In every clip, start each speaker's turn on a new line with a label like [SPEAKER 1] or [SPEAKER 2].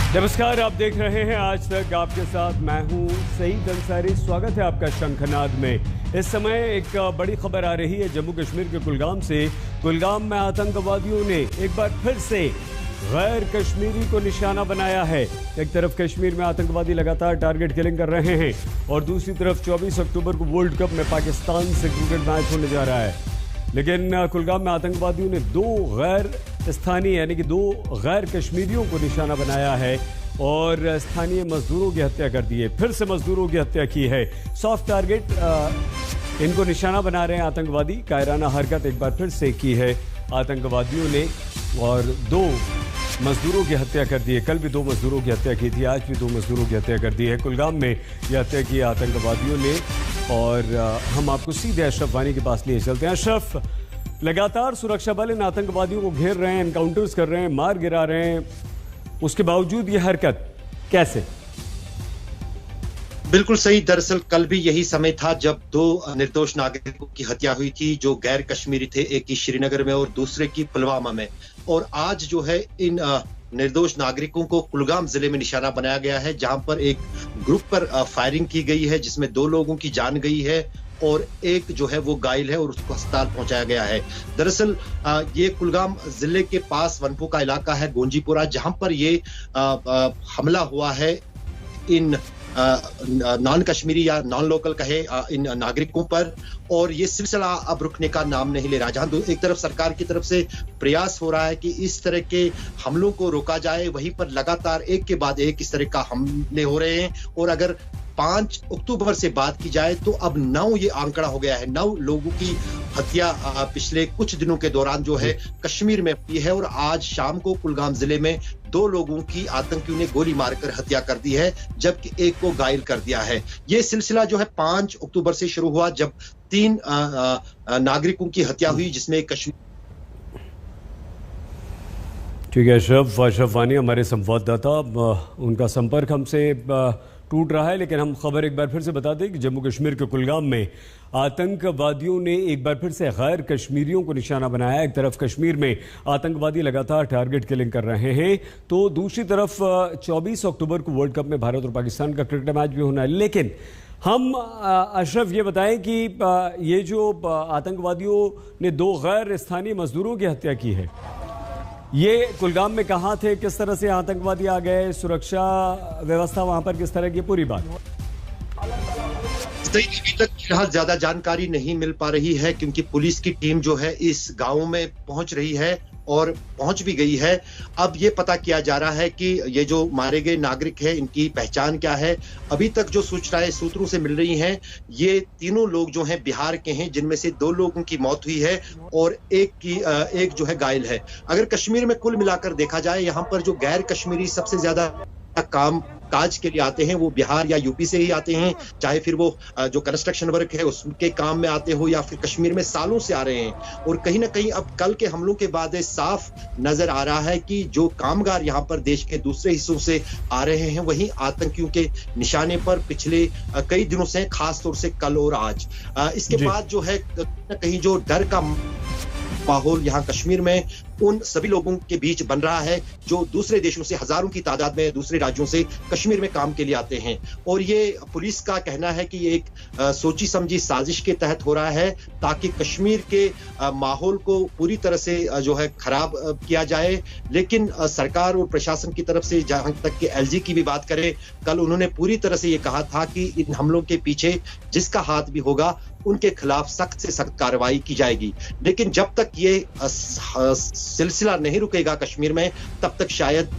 [SPEAKER 1] नमस्कार, आप देख रहे हैं आज तक। आपके साथ मैं हूं सईद अंसारी। स्वागत है आपका शंखनाद में। इस समय एक बड़ी खबर आ रही है जम्मू कश्मीर के कुलगाम से। कुलगाम में आतंकवादियों ने एक बार फिर से गैर कश्मीरी को निशाना बनाया है। एक तरफ कश्मीर में आतंकवादी लगातार टारगेट किलिंग कर रहे हैं और दूसरी तरफ 24 अक्टूबर को वर्ल्ड कप में पाकिस्तान से क्रिकेट मैच होने जा रहा है। लेकिन कुलगाम में आतंकवादियों ने दो गैर स्थानीय यानी कि दो गैर कश्मीरियों को निशाना बनाया है और स्थानीय मजदूरों की हत्या कर दी है। फिर से मजदूरों की हत्या की है। सॉफ्ट टारगेट इनको निशाना बना रहे हैं आतंकवादी। कायराना हरकत एक बार फिर से की है आतंकवादियों ने और दो मजदूरों की हत्या कर दी है। कल भी दो मजदूरों की हत्या की थी, आज भी दो मजदूरों की हत्या कर दी है। कुलगाम में यह हत्या की आतंकवादियों ने। और हम आपको सीधे अशरफ वानी के पास लिए चलते हैं। अशरफ, लगातार सुरक्षा बल इन आतंकवादियों को घेर रहे हैं, एनकाउंटर्स कर रहे हैं, मार गिरा रहे हैं, उसके बावजूद यह हरकत कैसे?
[SPEAKER 2] बिल्कुल सही। दरअसल कल भी यही समय था जब दो निर्दोष नागरिकों की हत्या हुई थी जो गैर कश्मीरी थे, एक की श्रीनगर में और दूसरे की पुलवामा में। और आज जो है इन निर्दोष नागरिकों को कुलगाम जिले में निशाना बनाया गया है, जहां पर एक ग्रुप पर फायरिंग की गई है जिसमें दो लोगों की जान गई है और एक जो है वो घायल है और उसको अस्पताल पहुंचाया गया है। दरअसल ये कुलगाम जिले के पास वनपो का इलाका है, गोंजीपुरा, जहां पर ये हमला हुआ है इन नॉन कश्मीरी या नॉन लोकल कहे इन नागरिकों पर। और ये सिलसिला अब रुकने का नाम नहीं ले रहा। जहां एक तरफ सरकार की तरफ से प्रयास हो रहा है कि इस तरह के हमलों को रोका जाए, वहीं पर लगातार एक के बाद एक इस तरह का हमले हो रहे हैं। और अगर 5 अक्टूबर से बात की जाए तो अब 9 ये आंकड़ा हो गया है। 9 लोगों की हत्या पिछले कुछ दिनों के दौरान जो है कश्मीर में हुई है। और आज शाम को कुलगाम जिले में 2 लोगों की आतंकियों ने गोली मारकर हत्या कर दी है, जबकि एक को घायल कर दिया है। ये सिलसिला जो है 5 अक्टूबर से शुरू हुआ जब 3 नागरिकों की हत्या हुई, जिसमें कश्मीर।
[SPEAKER 1] ठीक है अशरफ वानी हमारे संवाददाता, उनका संपर्क हमसे टूट रहा है। लेकिन हम खबर एक बार फिर से बता दें कि जम्मू कश्मीर के कुलगाम में आतंकवादियों ने एक बार फिर से गैर कश्मीरियों को निशाना बनाया। एक तरफ कश्मीर में आतंकवादी लगातार टारगेट किलिंग कर रहे हैं, तो दूसरी तरफ 24 अक्टूबर को वर्ल्ड कप में भारत और पाकिस्तान का क्रिकेट मैच भी होना है। लेकिन हम अशरफ ये बताएं कि ये जो आतंकवादियों ने 2 गैर स्थानीय मजदूरों की हत्या की है, ये कुलगाम में कहाँ थे, किस तरह से आतंकवादी आ गए, सुरक्षा व्यवस्था वहां पर किस तरह की, पूरी बात?
[SPEAKER 2] अभी तक फिलहाल ज्यादा जानकारी नहीं मिल पा रही है क्योंकि पुलिस की टीम जो है इस गांव में पहुंच रही है और पहुंच भी गई है। अब ये पता किया जा रहा है कि ये जो मारे गए नागरिक हैं इनकी पहचान क्या है। अभी तक जो सूचनाएं सूत्रों से मिल रही हैं, ये तीनों लोग जो हैं बिहार के हैं, जिनमें से 2 लोगों की मौत हुई है और एक जो है घायल है। अगर कश्मीर में कुल मिलाकर देखा जाए, यहाँ पर जो गैर कश्मीरी सबसे ज्यादा काम काज के लिए आते हैं वो बिहार या यूपी से ही आते हैं, चाहे फिर वो जो कंस्ट्रक्शन वर्क है उसके काम में आते हो या फिर कश्मीर में सालों से आ रहे हैं। और कहीं ना कहीं अब कल के हमलों के बाद साफ नजर आ रहा है कि जो कामगार यहाँ पर देश के दूसरे हिस्सों से आ रहे हैं, वहीं आतंकियों के निशाने पर पिछले कई दिनों से, खास तौर से कल और आज। इसके बाद जो है कहीं जो डर का माहौल यहाँ कश्मीर में उन सभी लोगों के बीच बन रहा है जो दूसरे देशों से हजारों की तादाद में दूसरे राज्यों से कश्मीर में काम के लिए आते हैं। और ये पुलिस का कहना है कि ये एक सोची समझी साजिश के तहत हो रहा है ताकि कश्मीर के माहौल को पूरी तरह से जो है खराब किया जाए। लेकिन सरकार और प्रशासन की तरफ से, जहां तक कि एलजी की भी बात करें, कल उन्होंने पूरी तरह से ये कहा था कि इन हमलों के पीछे जिसका हाथ भी होगा उनके खिलाफ सख्त से सख्त कार्रवाई की जाएगी। लेकिन जब तक ये सिलसिला नहीं रुकेगा कश्मीर में, तब तक शायद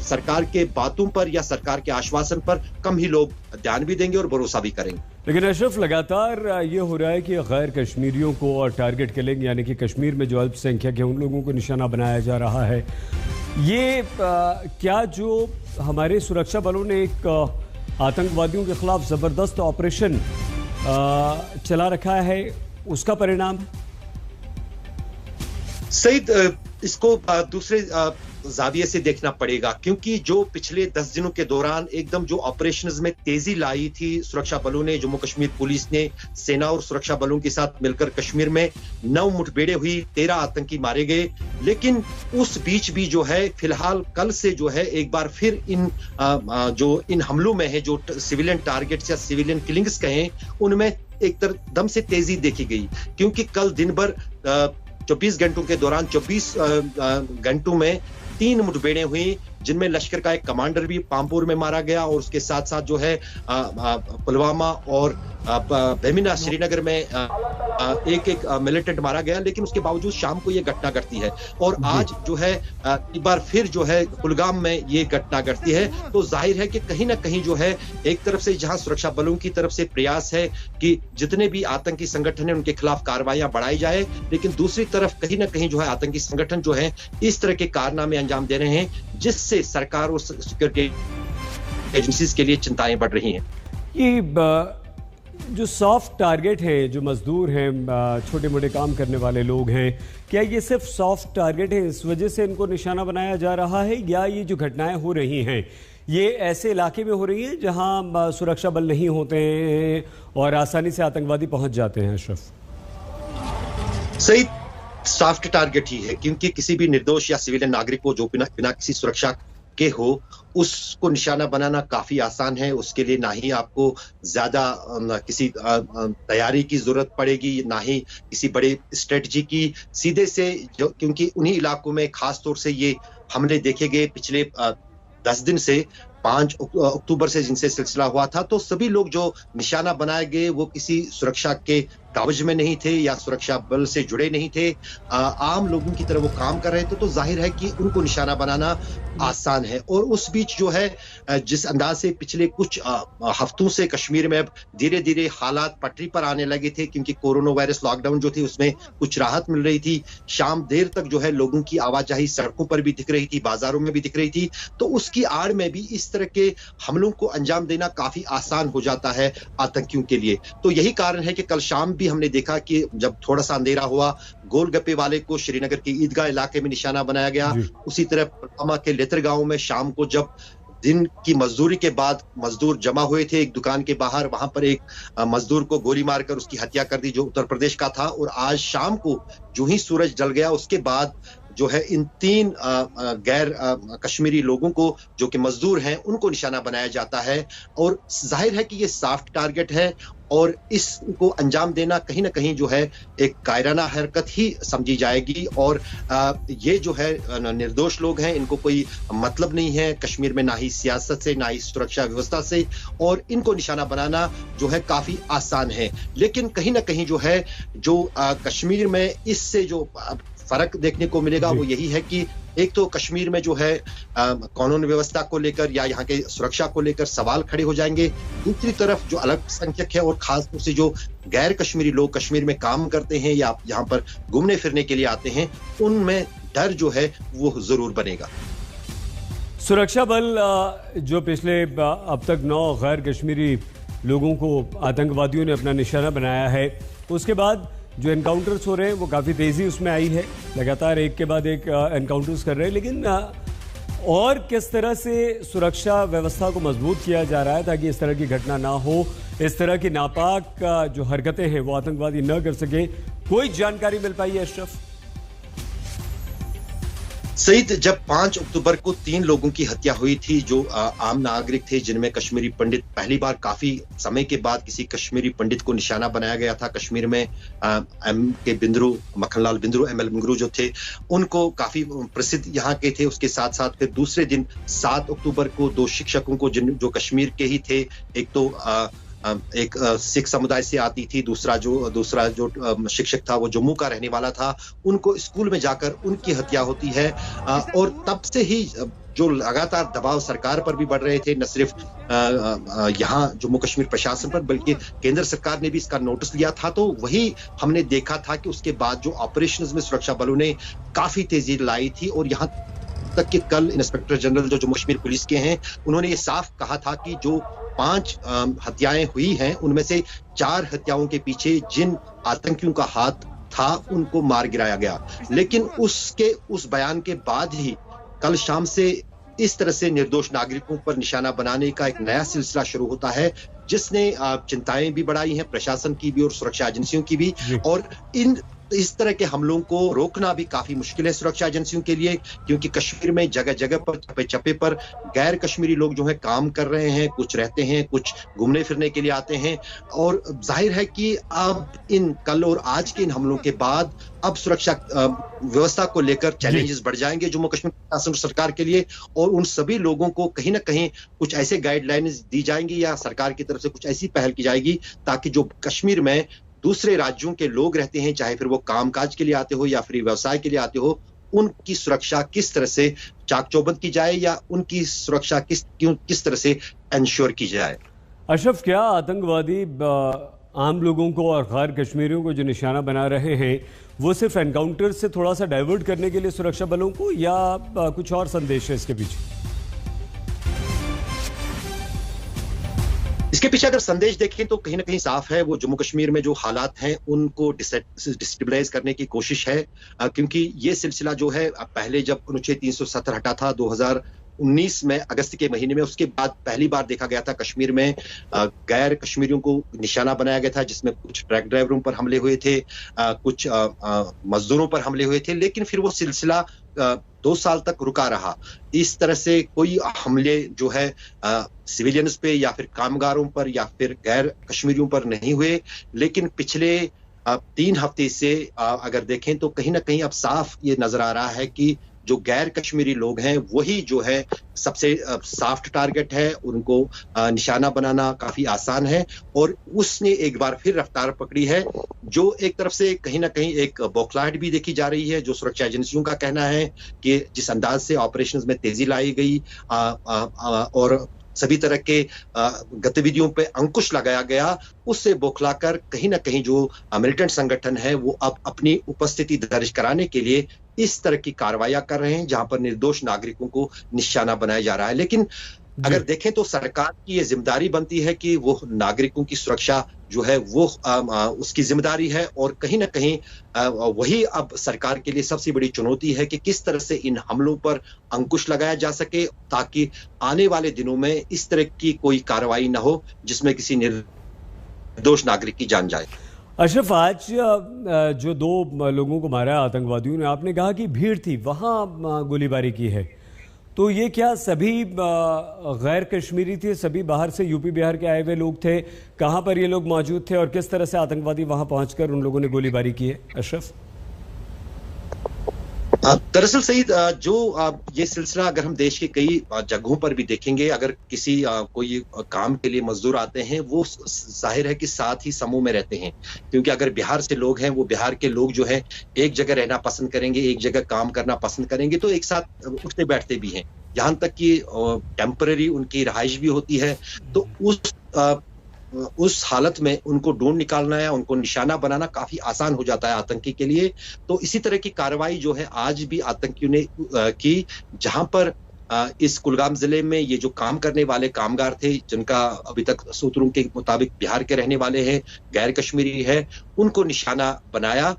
[SPEAKER 2] सरकार के बातों पर या सरकार के आश्वासन पर कम ही लोग ध्यान भी देंगे और भरोसा भी करेंगे। लेकिन
[SPEAKER 1] अशरफ, लगातार ये हो रहा है कि गैर कश्मीरियों को और टारगेट किलिंग यानी कि कश्मीर में जो अल्पसंख्यक है उन लोगों को निशाना बनाया जा रहा है। ये क्या जो हमारे सुरक्षा बलों ने एक आतंकवादियों के खिलाफ जबरदस्त ऑपरेशन चला रखा है, उसका परिणाम?
[SPEAKER 2] सईद, इसको दूसरे जाविये से देखना पड़ेगा, क्योंकि जो पिछले 10 दिनों के दौरान एकदम जो ऑपरेशंस में तेजी लाई थी सुरक्षा बलों ने, जम्मू कश्मीर पुलिस ने सेना और सुरक्षा बलों के साथ मिलकर कश्मीर में 9 मुठभेड़ें हुई, 13 आतंकी मारे गए। लेकिन उस बीच भी जो है फिलहाल कल से जो है एक बार फिर इन हमलों में है, जो सिविलियन टारगेट्स या सिविलियन किलिंग्स कहें, उनमें एक दम से तेजी देखी गई। क्योंकि कल दिन भर 24 घंटों के दौरान 24 घंटों में 3 मुठभेड़ें हुई, जिनमें लश्कर का एक कमांडर भी पामपुर में मारा गया और उसके साथ साथ जो है पुलवामा और बेमिना श्रीनगर में एक मिलिटेंट मारा गया। लेकिन उसके बावजूद शाम को ये घटना घटती है और आज जो है एक बार फिर जो है कुलगाम में ये घटना घटती है। तो जाहिर है कि कहीं ना कहीं जो है एक तरफ से जहां सुरक्षा बलों की तरफ से प्रयास है कि जितने भी आतंकी संगठन है उनके खिलाफ कार्रवाइयां बढ़ाई जाए, लेकिन दूसरी तरफ कहीं ना कहीं जो है आतंकी संगठन जो है इस तरह के कारनामे अंजाम दे रहे हैं, जिससे सरकार और सिक्योरिटी एजेंसीज के लिए चिंताएं बढ़ रही हैं।
[SPEAKER 1] ये जो सॉफ्ट टारगेट है, जो मजदूर हैं, छोटे मोटे काम करने वाले लोग हैं, क्या ये सिर्फ सॉफ्ट टारगेट है, इस वजह से इनको निशाना बनाया जा रहा है, या ये जो घटनाएं हो रही हैं ये ऐसे इलाके में हो रही हैं जहां सुरक्षा बल नहीं होते हैं और आसानी से आतंकवादी पहुंच जाते हैं? अशरफ,
[SPEAKER 2] सही सॉफ्ट टारगेट ही है, क्योंकि किसी भी निर्दोष या सिविलियन नागरिक को जो बिना किसी सुरक्षा के हो उसको निशाना बनाना काफी आसान है। उसके लिए ना ही आपको ज्यादा किसी तैयारी की जरूरत पड़ेगी, ना ही किसी बड़े स्ट्रेटजी की। सीधे से क्योंकि उन्हीं इलाकों में खास तौर से ये हमले देखे गए पिछले 10 दिन से, 5 अक्टूबर से जिनसे सिलसिला हुआ था, तो सभी लोग जो निशाना बनाए गए वो किसी सुरक्षा के काबज में नहीं थे या सुरक्षा बल से जुड़े नहीं थे, आम लोगों की तरह वो काम कर रहे थे। तो जाहिर है कि उनको निशाना बनाना आसान है। और उस बीच जो है जिस अंदाज से पिछले कुछ हफ्तों से कश्मीर में अब धीरे धीरे हालात पटरी पर आने लगे थे, क्योंकि कोरोना वायरस लॉकडाउन जो थी उसमें कुछ राहत मिल रही थी। शाम देर तक जो है लोगों की आवाजाही सड़कों पर भी दिख रही थी, बाजारों में भी दिख रही थी। तो उसकी आड़ में भी इस तरह के हमलों को अंजाम देना काफी आसान हो जाता है आतंकियों के लिए। तो यही कारण है कि कल शाम भी हमने देखा कि जब थोड़ा सा अंधेरा हुआ, गोलगप्पे वाले को श्रीनगर के ईदगाह इलाके में निशाना बनाया गया। उसी तरह पुलवामा के लेतर गांव में शाम को जब दिन की मजदूरी के बाद मजदूर जमा हुए थे एक दुकान के बाहर, वहां पर एक मजदूर को गोली मारकर उसकी हत्या कर दी, जो उत्तर प्रदेश का था। और आज शाम को जो ही सूरज ढल गया उसके बाद जो है इन 3 गैर कश्मीरी लोगों को जो कि मजदूर हैं उनको निशाना बनाया जाता है। और जाहिर है कि ये सॉफ्ट टारगेट है और इसको अंजाम देना कहीं ना कहीं जो है एक कायराना हरकत ही समझी जाएगी। और ये जो है निर्दोष लोग हैं, इनको कोई मतलब नहीं है कश्मीर में, ना ही सियासत से, ना ही सुरक्षा व्यवस्था से, और इनको निशाना बनाना जो है काफी आसान है। लेकिन कहीं ना कहीं जो है जो कश्मीर में इससे जो फर्क देखने को मिलेगा वो यही है कि एक तो कश्मीर में जो है कानून व्यवस्था को लेकर या यहाँ के सुरक्षा को लेकर सवाल खड़े हो जाएंगे। दूसरी तरफ जो अल्पसंख्यक है और खास तौर से जो गैर कश्मीरी लोग कश्मीर में काम करते हैं या यहाँ पर घूमने फिरने के लिए आते हैं, उनमें डर जो है वो जरूर बनेगा।
[SPEAKER 1] सुरक्षा बल जो पिछले अब तक 9 गैर कश्मीरी लोगों को आतंकवादियों ने अपना निशाना बनाया है, उसके बाद जो एनकाउंटर्स हो रहे हैं वो काफ़ी तेज़ी उसमें आई है, लगातार एक के बाद एक एनकाउंटर्स कर रहे हैं। लेकिन और किस तरह से सुरक्षा व्यवस्था को मजबूत किया जा रहा है ताकि इस तरह की घटना ना हो, इस तरह की नापाक जो हरकतें हैं वो आतंकवादी न कर सके, कोई जानकारी मिल पाई है अशरफ?
[SPEAKER 2] सईद, जब 5 अक्टूबर को 3 लोगों की हत्या हुई थी जो आम नागरिक थे, जिनमें कश्मीरी पंडित, पहली बार काफी समय के बाद किसी कश्मीरी पंडित को निशाना बनाया गया था कश्मीर में। MK बिंद्रू, मक्खनलाल बिंद्रू, ML बिंद्रू जो थे उनको काफी प्रसिद्ध यहाँ के थे। उसके साथ साथ फिर दूसरे दिन 7 अक्टूबर को 2 शिक्षकों को जो कश्मीर के ही थे, एक तो एक सिख समुदाय से आती थी, दूसरा जो शिक्षक था वो जम्मू का रहने वाला था, उनको स्कूल में जाकर उनकी हत्या होती है। और तब से ही जो लगातार दबाव सरकार पर भी बढ़ रहे थे, न सिर्फ यहाँ जम्मू कश्मीर प्रशासन पर बल्कि केंद्र सरकार ने भी इसका नोटिस लिया था। तो वही हमने देखा था कि उसके बाद जो ऑपरेशंस में सुरक्षा बलों ने काफी तेजी लाई थी। और यहाँ तक कि कल इंस्पेक्टर जनरल जो जम्मू कश्मीर पुलिस के हैं, उन्होंने ये साफ कहा था कि जो 5 हत्याएं हुई हैं उनमें से 4 हत्याओं के पीछे जिन आतंकियों का हाथ था उनको मार गिराया गया। लेकिन उस बयान के बाद ही कल शाम से इस तरह से निर्दोष नागरिकों पर निशाना बनाने का एक नया सिलसिला शुरू होता है, जिसने चिंताएं भी बढ़ाई हैं प्रशासन की भी और सुरक्षा एजेंसियों की भी। और इस तरह के हमलों को रोकना भी काफी मुश्किल है सुरक्षा एजेंसियों के लिए, क्योंकि कश्मीर में जगह जगह पर चप्पे चप्पे पर गैर कश्मीरी लोग जो है काम कर रहे हैं, कुछ रहते हैं, कुछ घूमने फिरने के लिए आते हैं। और जाहिर है कि अब इन कल और आज के इन हमलों के बाद अब सुरक्षा व्यवस्था को लेकर चैलेंजेस बढ़ जाएंगे जम्मू कश्मीर प्रशासन सरकार के लिए, और उन सभी लोगों को कहीं ना कहीं कुछ ऐसे गाइडलाइंस दी जाएंगी या सरकार की तरफ से कुछ ऐसी पहल की जाएगी ताकि जो कश्मीर में दूसरे राज्यों के लोग रहते हैं, चाहे फिर वो कामकाज के लिए आते हो या फिर व्यवसाय के लिए आते हो, उनकी सुरक्षा किस तरह से चाक चौबंद की जाए या उनकी सुरक्षा किस तरह से इंश्योर की जाए।
[SPEAKER 1] अशरफ, क्या आतंकवादी आम लोगों को और गैर कश्मीरियों को जो निशाना बना रहे हैं वो सिर्फ एनकाउंटर से थोड़ा सा डाइवर्ट करने के लिए सुरक्षा बलों को, या कुछ और संदेश है इसके पीछे?
[SPEAKER 2] इसके पीछे अगर संदेश देखें तो कहीं ना कहीं साफ है, वो जम्मू कश्मीर में जो हालात हैं उनको डिस्टेबलाइज करने की कोशिश है, क्योंकि ये सिलसिला जो है पहले जब अनुच्छेद 370 हटा था 2019 में अगस्त के महीने में, उसके बाद पहली बार देखा गया था कश्मीर में गैर कश्मीरियों को निशाना बनाया गया था, जिसमें कुछ ट्रक ड्राइवरों पर हमले हुए थे, कुछ मजदूरों पर हमले हुए थे, लेकिन फिर वो सिलसिला 2 साल तक रुका रहा। इस तरह से कोई हमले जो है सिविलियंस पे या फिर कामगारों पर या फिर गैर कश्मीरियों पर नहीं हुए, लेकिन पिछले 3 हफ्ते से अगर देखें तो कहीं ना कहीं अब साफ ये नजर आ रहा है कि जो गैर कश्मीरी लोग हैं वही जो है सबसे सॉफ्ट टारगेट है, उनको निशाना बनाना काफी आसान है, और उसने एक बार फिर रफ्तार पकड़ी है, जो एक तरफ से कहीं ना कहीं एक बौखलाहट भी देखी जा रही है। जो सुरक्षा एजेंसियों का कहना है कि जिस अंदाज से ऑपरेशंस में तेजी लाई गई और सभी तरह के गतिविधियों पे अंकुश लगाया गया, उससे बौखलाकर कहीं ना कहीं जो मिलिटेंट संगठन है वो अब अपनी उपस्थिति दर्ज कराने के लिए इस तरह की कार्रवाइयां कर रहे हैं जहां पर निर्दोष नागरिकों को निशाना बनाया जा रहा है। लेकिन अगर देखें तो सरकार की ये जिम्मेदारी बनती है कि वो नागरिकों की सुरक्षा जो है वो उसकी जिम्मेदारी है, और कहीं ना कहीं वही अब सरकार के लिए सबसे बड़ी चुनौती है कि किस तरह से इन हमलों पर अंकुश लगाया जा सके ताकि आने वाले दिनों में इस तरह की कोई कार्रवाई न हो जिसमें किसी निर्दोष नागरिक की जान जाए।
[SPEAKER 1] अशरफ, आज जो 2 लोगों को मारा आतंकवादियों ने, आपने कहा कि भीड़ थी वहां गोलीबारी की है, तो ये क्या सभी गैर कश्मीरी थे, सभी बाहर से यूपी बिहार के आए हुए लोग थे? कहां पर ये लोग मौजूद थे और किस तरह से आतंकवादी वहां पहुंचकर उन लोगों ने गोलीबारी की है? अशरफ,
[SPEAKER 2] दरअसल सईद, जो ये सिलसिला अगर हम देश के कई जगहों पर भी देखेंगे, अगर किसी कोई काम के लिए मजदूर आते हैं वो जाहिर है कि साथ ही समूह में रहते हैं, क्योंकि अगर बिहार से लोग हैं वो बिहार के लोग जो है एक जगह रहना पसंद करेंगे, एक जगह काम करना पसंद करेंगे, तो एक साथ उठते बैठते भी हैं, यहाँ तक कि टेम्पररी उनकी रहाइश भी होती है। तो उस हालत में उनको ढूंढ निकालना है, उनको निशाना बनाना काफी आसान हो जाता है आतंकी के लिए। तो इसी तरह की कार्रवाई जो है आज भी आतंकियों ने की, जहां पर इस कुलगाम जिले में ये जो काम करने वाले कामगार थे, जिनका अभी तक सूत्रों के मुताबिक बिहार के रहने वाले हैं, गैर कश्मीरी है, उनको निशाना बनाया।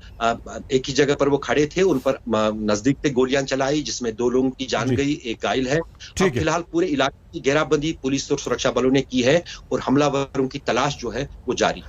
[SPEAKER 2] एक ही जगह पर वो खड़े थे, उन पर नजदीक से गोलियां चलाई जिसमें 2 लोगों की जान गई, एक घायल है। फिलहाल पूरे इलाके की घेराबंदी पुलिस और सुरक्षा बलों ने की है और हमलावरों की तलाश जो है वो जारी।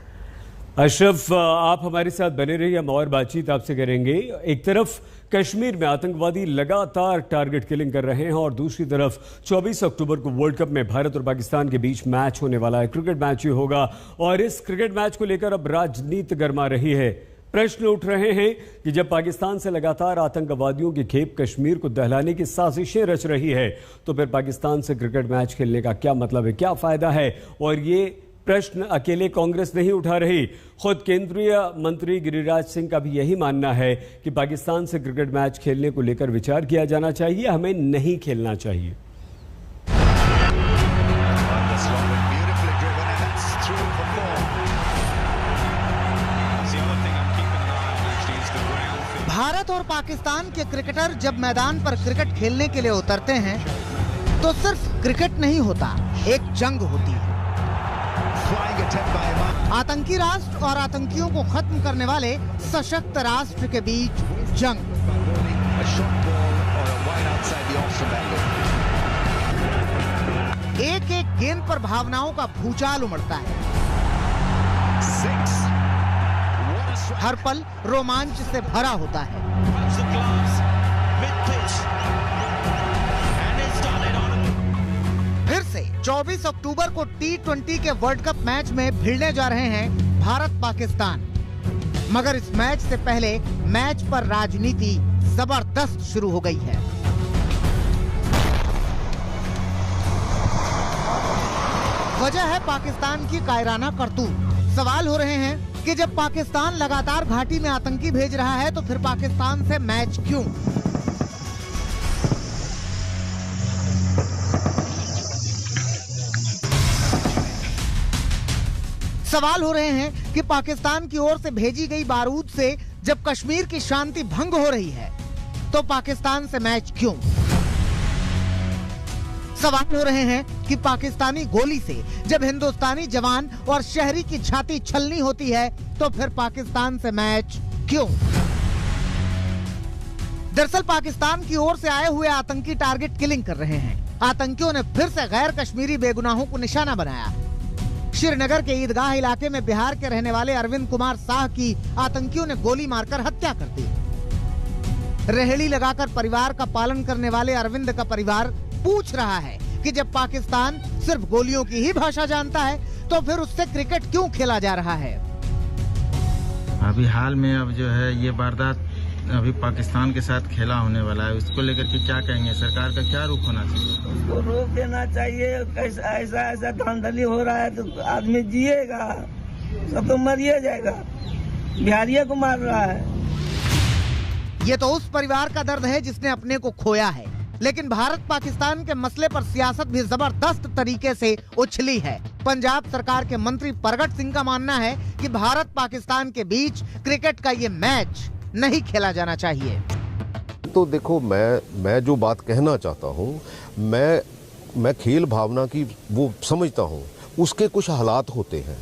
[SPEAKER 1] अशरफ, आप हमारे साथ बने रहिए, हम और बातचीत आपसे करेंगे। एक तरफ कश्मीर में आतंकवादी लगातार टारगेट किलिंग कर रहे हैं और दूसरी तरफ 24 अक्टूबर को वर्ल्ड कप में भारत और पाकिस्तान के बीच मैच होने वाला है। क्रिकेट मैच ही होगा और इस क्रिकेट मैच को लेकर अब राजनीति गर्मा रही है। प्रश्न उठ रहे हैं कि जब पाकिस्तान से लगातार आतंकवादियों की खेप कश्मीर को दहलाने की साजिशें रच रही है, तो फिर पाकिस्तान से क्रिकेट मैच खेलने का क्या मतलब है, क्या फायदा है? और ये प्रश्न अकेले कांग्रेस नहीं उठा रही, खुद केंद्रीय मंत्री गिरिराज सिंह का भी यही मानना है कि पाकिस्तान से क्रिकेट मैच खेलने को लेकर विचार किया जाना चाहिए, हमें नहीं खेलना चाहिए।
[SPEAKER 3] भारत और पाकिस्तान के क्रिकेटर जब मैदान पर क्रिकेट खेलने के लिए उतरते हैं तो सिर्फ क्रिकेट नहीं होता, एक जंग होती है। आतंकी राष्ट्र और आतंकियों को खत्म करने वाले सशक्त राष्ट्र के बीच जंग। एक एक गेंद पर भावनाओं का भूचाल उमड़ता है। हर पल रोमांच से भरा होता है। फिर से 24 अक्टूबर को T20 के वर्ल्ड कप मैच में भिड़ने जा रहे हैं भारत पाकिस्तान। मगर इस मैच से पहले मैच पर राजनीति जबरदस्त शुरू हो गई है। वजह है पाकिस्तान की कायराना करतूत। सवाल हो रहे हैं कि जब पाकिस्तान लगातार घाटी में आतंकी भेज रहा है तो फिर पाकिस्तान से मैच क्यों? सवाल हो रहे हैं कि पाकिस्तान की ओर से भेजी गई बारूद से जब कश्मीर की शांति भंग हो रही है तो पाकिस्तान से मैच क्यों? सवाल हो रहे हैं कि पाकिस्तानी गोली से जब हिंदुस्तानी जवान और शहरी की छाती छलनी होती है तो फिर पाकिस्तान से मैच क्यों? दरअसल पाकिस्तान की ओर से आए हुए आतंकी टारगेट किलिंग कर रहे हैं। आतंकियों ने फिर से गैर कश्मीरी बेगुनाहों को निशाना बनाया। श्रीनगर के ईदगाह इलाके में बिहार के रहने वाले अरविंद कुमार साह की आतंकियों ने गोली मारकर हत्या कर दी। रेहड़ी लगाकर परिवार का पालन करने वाले अरविंद का परिवार पूछ रहा है कि जब पाकिस्तान सिर्फ गोलियों की ही भाषा जानता है तो फिर उससे क्रिकेट क्यों खेला जा रहा है?
[SPEAKER 4] अभी हाल में अब जो है ये वारदात अभी पाकिस्तान के साथ खेला होने वाला है, उसको लेकर के क्या कहेंगे? सरकार का क्या रुख होना चाहिए?
[SPEAKER 5] उसको रोक देना चाहिए। ऐसा धांधली हो रहा है तो आदमी जिएगा, सब तो मरिए जाएगा। बिहारियों को मार रहा है।
[SPEAKER 3] ये तो उस परिवार का दर्द है जिसने अपने को खोया है, लेकिन भारत पाकिस्तान के मसले पर सियासत भी जबरदस्त तरीके से उछली है। पंजाब सरकार के मंत्री प्रगट सिंह का मानना है कि भारत पाकिस्तान के बीच क्रिकेट का ये मैच नहीं खेला जाना चाहिए।
[SPEAKER 6] तो देखो, मैं जो बात कहना चाहता हूँ, मैं खेल भावना की वो समझता हूँ। उसके कुछ हालात होते हैं।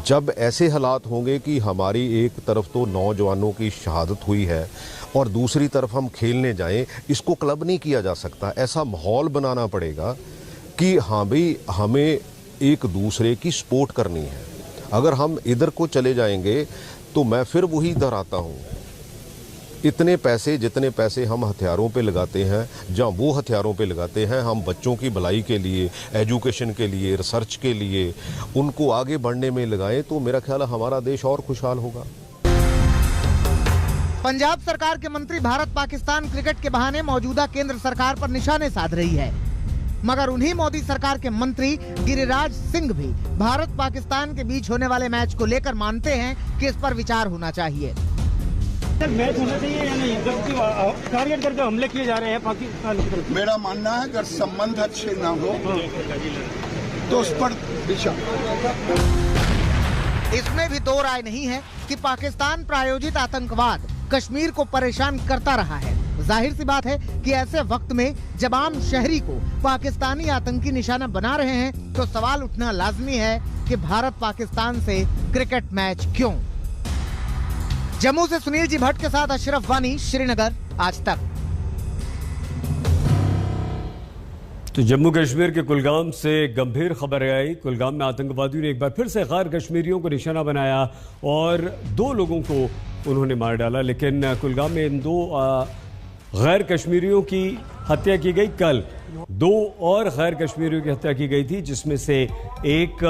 [SPEAKER 6] जब ऐसे हालात होंगे कि हमारी एक तरफ तो नौजवानों की शहादत हुई है और दूसरी तरफ हम खेलने जाएं, इसको क्लब नहीं किया जा सकता। ऐसा माहौल बनाना पड़ेगा कि हाँ भाई, हमें एक दूसरे की सपोर्ट करनी है। अगर हम इधर को चले जाएंगे तो मैं फिर वही दोहराता हूँ, इतने पैसे जितने पैसे हम हथियारों पे लगाते हैं, जहाँ वो हथियारों पे लगाते हैं, हम बच्चों की भलाई के लिए, एजुकेशन के लिए, रिसर्च के लिए, उनको आगे बढ़ने में लगाएं तो मेरा ख्याल है हमारा देश और खुशहाल होगा।
[SPEAKER 3] पंजाब सरकार के मंत्री भारत पाकिस्तान क्रिकेट के बहाने मौजूदा केंद्र सरकार पर निशाने साध रही है, मगर उन्हीं मोदी सरकार के मंत्री गिरिराज सिंह भी भारत पाकिस्तान के बीच होने वाले मैच को लेकर मानते हैं कि इस पर विचार होना चाहिए।
[SPEAKER 7] मैच होना चाहिए या नहीं? जबकि टारगेट करके हमले किए जा रहे हैं पाकिस्तान की तरफ।
[SPEAKER 8] मेरा मानना है अगर संबंध अच्छे ना हो तो उस पर विचार।
[SPEAKER 3] इसमें भी दो राय नहीं है कि पाकिस्तान प्रायोजित आतंकवाद कश्मीर को परेशान करता रहा है। जाहिर सी बात है कि ऐसे वक्त में जब आम शहरी को पाकिस्तानी आतंकी निशाना बना रहे हैं तो सवाल उठना लाजमी है कि भारत पाकिस्तान से क्रिकेट मैच क्यों? जम्मू से सुनील जी भट्ट के साथ अशरफ वानी, श्रीनगर, आज तक।
[SPEAKER 1] तो जम्मू कश्मीर के कुलगाम से गंभीर खबर आई। कुलगाम में आतंकवादियों ने एक बार फिर से गैर कश्मीरियों को निशाना बनाया और 2 लोगों को उन्होंने मार डाला। लेकिन कुलगाम में इन 2 गैर कश्मीरियों की हत्या की गई। कल 2 और गैर कश्मीरियों की हत्या की गई थी, जिसमें से एक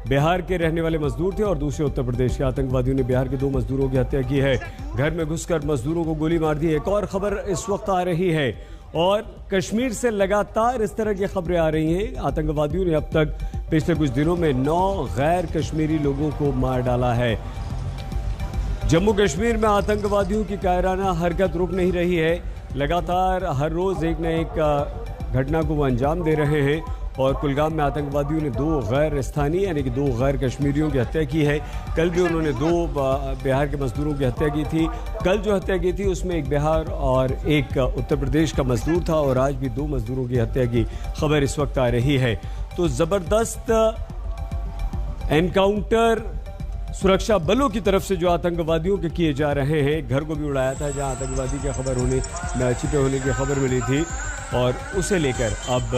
[SPEAKER 1] बिहार के रहने वाले मजदूर थे और दूसरे उत्तर प्रदेश के। आतंकवादियों ने बिहार के 2 मजदूरों की हत्या की है। घर में घुसकर मजदूरों को गोली मार दी। एक और खबर इस वक्त आ रही है और कश्मीर से लगातार इस तरह की खबरें आ रही हैं। आतंकवादियों ने अब तक पिछले कुछ दिनों में 9 गैर कश्मीरी लोगों को मार डाला है। जम्मू कश्मीर में आतंकवादियों की कायराना हरकत रुक नहीं रही है। लगातार हर रोज एक न एक घटना को वो अंजाम दे रहे हैं और कुलगाम में आतंकवादियों ने 2 गैर स्थानीय यानी कि 2 गैर कश्मीरियों की हत्या की है। कल भी उन्होंने 2 बिहार के मजदूरों की हत्या की थी। कल जो हत्या की थी उसमें एक बिहार और एक उत्तर प्रदेश का मजदूर था और आज भी 2 मजदूरों की हत्या की खबर इस वक्त आ रही है। तो ज़बरदस्त एनकाउंटर सुरक्षा बलों की तरफ से जो आतंकवादियों के किए जा रहे हैं। घर को भी उड़ाया था जहां आतंकवादी की खबर होने छिपे होने की खबर मिली थी। और उसे लेकर अब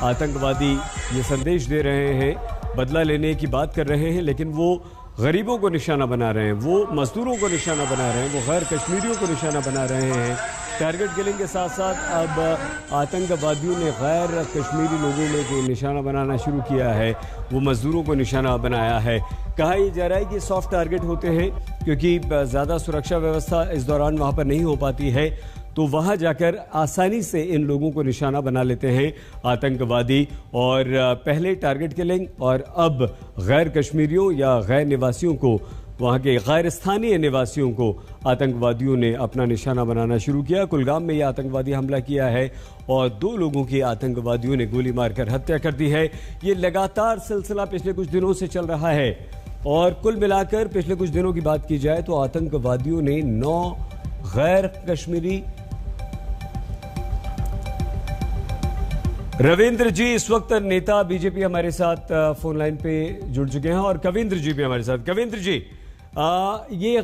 [SPEAKER 1] आतंकवादी ये संदेश दे रहे हैं, बदला लेने की बात कर रहे हैं, लेकिन वो गरीबों को निशाना बना रहे हैं, वो मजदूरों को निशाना बना रहे हैं, वो गैर कश्मीरियों को निशाना बना रहे हैं। टारगेट किलिंग के साथ साथ अब आतंकवादियों ने गैर कश्मीरी लोगों में जो निशाना बनाना शुरू किया है, वो मजदूरों को निशाना बनाया है। कहा यह जा रहा है कि सॉफ्ट टारगेट होते हैं क्योंकि ज़्यादा सुरक्षा व्यवस्था इस दौरान वहाँ पर नहीं हो पाती है, तो वहाँ जाकर आसानी से इन लोगों को निशाना बना लेते हैं आतंकवादी। और पहले टारगेट किलिंग और अब गैर कश्मीरियों या गैर निवासियों को, वहाँ के गैर स्थानीय निवासियों को आतंकवादियों ने अपना निशाना बनाना शुरू किया। कुलगाम में यह आतंकवादी हमला किया है और 2 लोगों की आतंकवादियों ने गोली मारकर हत्या कर दी है। ये लगातार सिलसिला पिछले कुछ दिनों से चल रहा है और कुल मिलाकर पिछले कुछ दिनों की बात की जाए तो आतंकवादियों ने 9 गैर कश्मीरी। रविंद्र जी इस वक्त नेता बीजेपी हमारे साथ फोन लाइन पे जुड़ चुके हैं और कविंद्र जी भी हमारे साथ। कविंद्र जी, ये